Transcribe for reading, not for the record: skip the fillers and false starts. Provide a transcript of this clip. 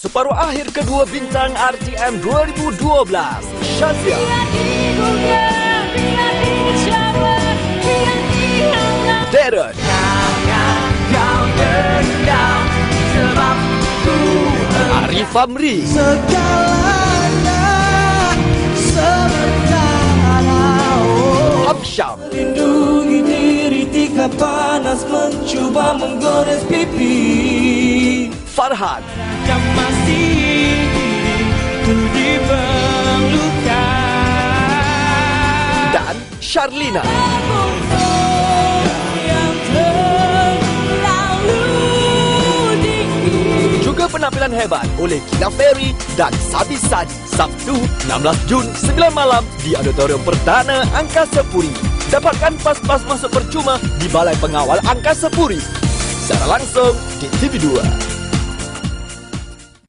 separuh akhir kedua bintang RTM 2012. Shazia, Darren, Arif Amri, Hamsyam, lindungi diri tika panas mencoba menggores pipi. Farhan, Yang masih diperlukan. dan Sharlina. Juga penampilan hebat oleh Kila Ferry dan Sabi Sadi. Sabtu 16 Jun 9 malam di Auditorium Perdana Angkasa Puri. Dapatkan pas-pas masuk percuma di Balai Pengawal Angkasa Puri. Secara langsung di TV2.